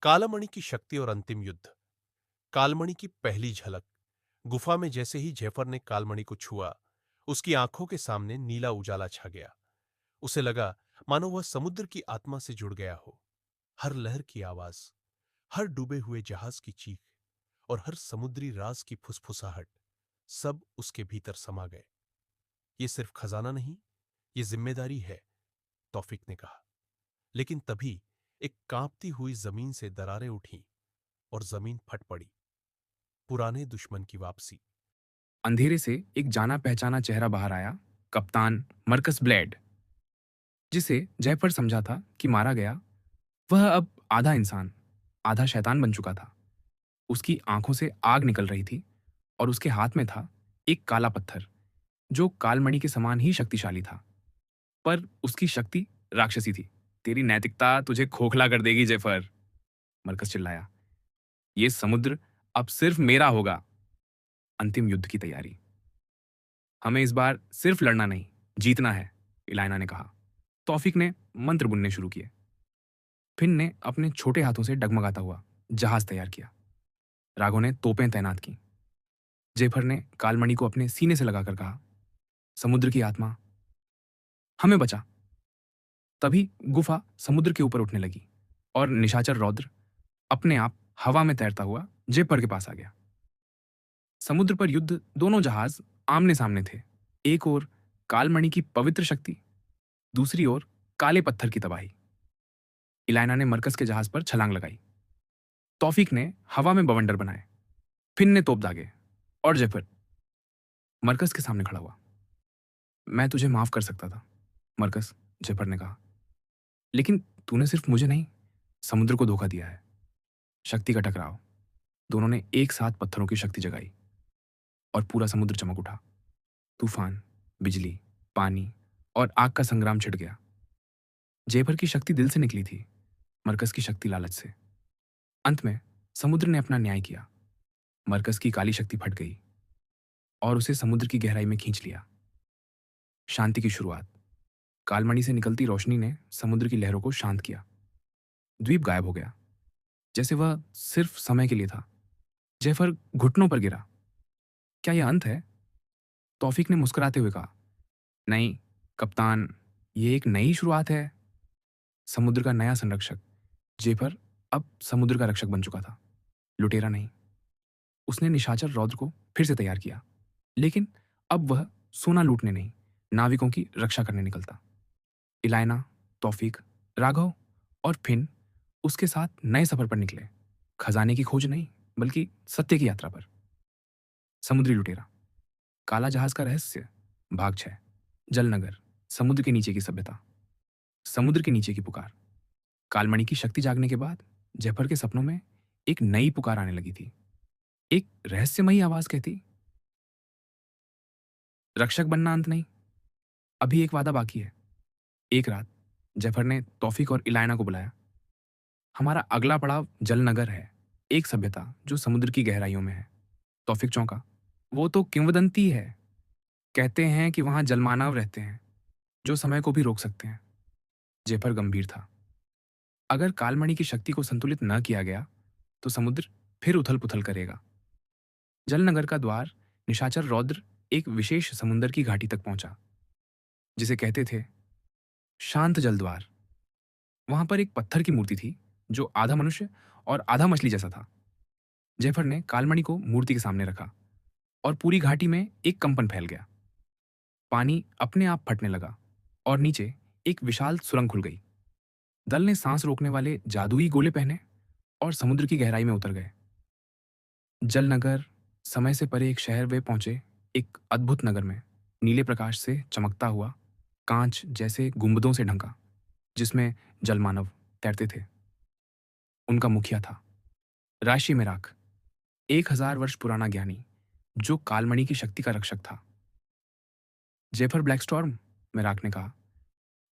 कालामणि की शक्ति और अंतिम युद्ध। कालमणि की पहली झलक। गुफा में जैसे ही जैफर ने कालमणि को छुआ, उसकी आंखों के सामने नीला उजाला छा गया। उसे लगा मानो वह समुद्र की आत्मा से जुड़ गया हो। हर लहर की आवाज, हर डूबे हुए जहाज की चीख और हर समुद्री राज की फुसफुसाहट, सब उसके भीतर समा गए। ये सिर्फ खजाना नहीं, ये जिम्मेदारी है, तौफीक ने कहा। लेकिन तभी एक कांपती हुई जमीन से दरारें उठी और जमीन फट पड़ी। पुराने दुश्मन की वापसी। अंधेरे से एक जाना पहचाना चेहरा बाहर आया। कप्तान मरकस ब्लेड, जिसे जयफर समझा था कि मारा गया, वह अब आधा इंसान आधा शैतान बन चुका था। उसकी आंखों से आग निकल रही थी और उसके हाथ में था एक काला पत्थर जो कालमणि के समान ही शक्तिशाली था। पर उसकी शक्ति राक्षसी थी। तेरी नैतिकता तुझे खोखला कर देगी जेफर, मरकस चिल्लाया। ये समुद्र अब सिर्फ मेरा होगा। अंतिम युद्ध की तैयारी। हमें इस बार सिर्फ लड़ना नहीं, जीतना है, इलायना ने कहा। तौफीक ने मंत्र बुनने शुरू किए। फिन ने अपने छोटे हाथों से डगमगाता हुआ जहाज तैयार किया। राघव ने तोपें तैनात की। जेफर ने कालमणि को अपने सीने से लगाकर कहा, समुद्र की आत्मा, हमें बचा। तभी गुफा समुद्र के ऊपर उठने लगी और निशाचर रौद्र अपने आप हवा में तैरता हुआ जेफर के पास आ गया। समुद्र पर युद्ध। दोनों जहाज आमने सामने थे। एक ओर कालमणि की पवित्र शक्ति, दूसरी ओर काले पत्थर की तबाही। इलायना ने मरकस के जहाज पर छलांग लगाई। तौफीक ने हवा में बवंडर बनाए। फिन ने तोप दागे और जेफर मरकस के सामने खड़ा हुआ। मैं तुझे माफ कर सकता था, मरकस, जेफर ने कहा, लेकिन तूने सिर्फ मुझे नहीं, समुद्र को धोखा दिया है। शक्ति का टकराव। दोनों ने एक साथ पत्थरों की शक्ति जगाई और पूरा समुद्र चमक उठा। तूफान, बिजली, पानी और आग का संग्राम छिड़ गया। जेफर की शक्ति दिल से निकली थी, मरकस की शक्ति लालच से। अंत में समुद्र ने अपना न्याय किया। मरकस की काली शक्ति फट गई और उसे समुद्र की गहराई में खींच लिया। शांति की शुरुआत। कालमणि से निकलती रोशनी ने समुद्र की लहरों को शांत किया। द्वीप गायब हो गया, जैसे वह सिर्फ समय के लिए था। जेफर घुटनों पर गिरा। क्या यह अंत है? तौफीक ने मुस्कुराते हुए कहा, नहीं कप्तान, ये एक नई शुरुआत है। समुद्र का नया संरक्षक। जेफर अब समुद्र का रक्षक बन चुका था, लुटेरा नहीं। उसने निशाचर रौद्र को फिर से तैयार किया, लेकिन अब वह सोना लूटने नहीं, नाविकों की रक्षा करने निकलता। इलायना, तौफीक, राघव और फिन उसके साथ नए सफर पर निकले। खजाने की खोज नहीं, बल्कि सत्य की यात्रा पर। समुद्री लुटेरा, काला जहाज का रहस्य, भाग 6। जलनगर, समुद्र के नीचे की सभ्यता, समुद्र के नीचे की पुकार। कालमणि की शक्ति जागने के बाद जयफर के सपनों में एक नई पुकार आने लगी थी। एक रहस्यमयी आवाज कहती, रक्षक बनना अंत नहीं, अभी एक वादा बाकी है। एक रात जयफर ने तौफीक और इलायना को बुलाया। हमारा अगला पड़ाव जलनगर है, एक सभ्यता जो समुद्र की गहराइयों में है। तौफीक चौंका। वो तो किंवदंती है, कहते हैं कि वहां जलमानव रहते हैं जो समय को भी रोक सकते हैं। जेफर गंभीर था। अगर कालमणि की शक्ति को संतुलित न किया गया तो समुद्र फिर उथल पुथल करेगा। जलनगर का द्वार, निशाचर रौद्र एक विशेष समुद्र की घाटी तक पहुंचा, जिसे कहते थे शांत जल द्वार। वहां पर एक पत्थर की मूर्ति थी जो आधा मनुष्य और आधा मछली जैसा था। जेफर ने कालमणि को मूर्ति के सामने रखा और पूरी घाटी में एक कंपन फैल गया। पानी अपने आप फटने लगा और नीचे एक विशाल सुरंग खुल गई। दल ने सांस रोकने वाले जादुई गोले पहने और समुद्र की गहराई में उतर गए। जलनगर, समय से परे एक शहर वे पहुंचे। एक अद्भुत नगर में, नीले प्रकाश से चमकता हुआ, कांच जैसे गुंबदों से ढंका, जिसमें जलमानव तैरते थे। उनका मुखिया था राशि मेराक, 1000 वर्ष पुराना ज्ञानी जो कालमणि की शक्ति का रक्षक था। जेफर ब्लैकस्टॉर्म, मेराक ने कहा,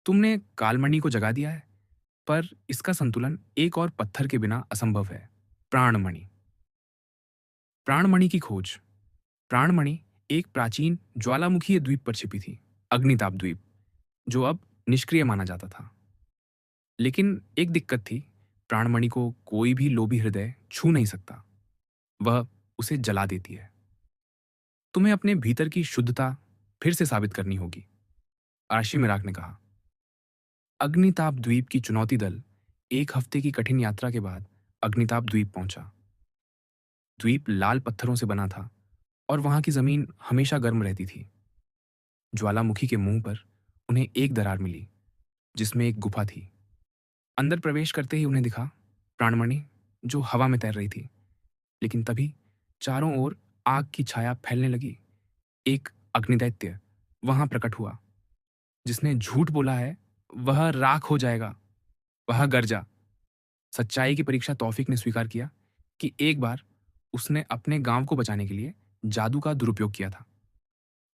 तुमने कालमणि को जगा दिया है, पर इसका संतुलन एक और पत्थर के बिना असंभव है, प्राणमणि। प्राणमणि की खोज। प्राणमणि एक प्राचीन ज्वालामुखीय द्वीप पर छिपी थी, अग्निताप द्वीप, जो अब निष्क्रिय माना जाता था। लेकिन एक दिक्कत थी, प्राणमणि को कोई भी लोभी हृदय छू नहीं सकता, वह उसे जला देती है। तुम्हें अपने भीतर की शुद्धता फिर से साबित करनी होगी, आर्शी मिराक ने कहा। अग्निताप द्वीप की चुनौती दल 1 हफ्ते की कठिन यात्रा के बाद अग्निताप द्वीप पहुंचा। द्वीप लाल पत्थरों से बना था और वहां की जमीन हमेशा गर्म रहती थी। ज्वालामुखी के मुंह पर उन्हें एक दरार मिली जिसमें एक गुफा थी। अंदर प्रवेश करते ही उन्हें दिखा प्राणमणि जो हवा में तैर रही थी, लेकिन तभी चारों ओर आग की छाया फैलने लगी। एक अग्निदैत्य वहां प्रकट हुआ। जिसने झूठ बोला है वह राख हो जाएगा, वह गरजा। सच्चाई की परीक्षा तौफीक ने स्वीकार किया कि एक बार उसने अपने गांव को बचाने के लिए जादू का दुरुपयोग किया था।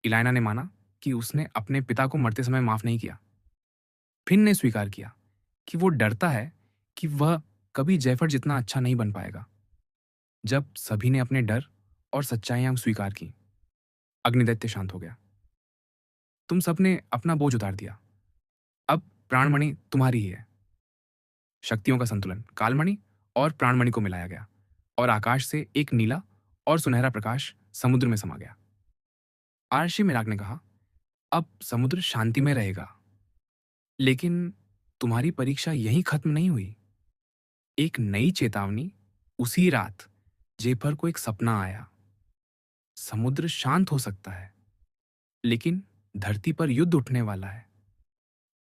इलायना ने माना कि उसने अपने पिता को मरते समय माफ नहीं किया। फिन ने स्वीकार किया कि वो डरता है कि वह कभी जैफर जितना अच्छा नहीं बन पाएगा। जब सभी ने अपने डर और सच्चाइयां स्वीकार की, अग्निदैत्य शांत हो गया। तुम सबने अपना बोझ उतार दिया, अब प्राणमणि तुम्हारी ही है। शक्तियों का संतुलन कालमणि और प्राणमणि को मिलाया गया और आकाश से एक नीला और सुनहरा प्रकाश समुद्र में समा गया। आर्शी मिराक ने कहा, अब समुद्र शांति में रहेगा। लेकिन तुम्हारी परीक्षा यहीं खत्म नहीं हुई। एक नई चेतावनी उसी रात जेफर को एक सपना आया। समुद्र शांत हो सकता है, लेकिन धरती पर युद्ध उठने वाला है।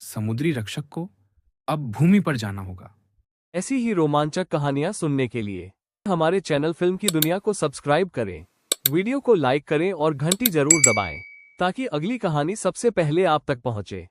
समुद्री रक्षक को अब भूमि पर जाना होगा। ऐसी ही रोमांचक कहानियां सुनने के लिए हमारे चैनल फिल्म की दुनिया को सब्सक्राइब करें, वीडियो को लाइक करें और घंटी जरूर दबाएं, ताकि अगली कहानी सबसे पहले आप तक पहुंचे।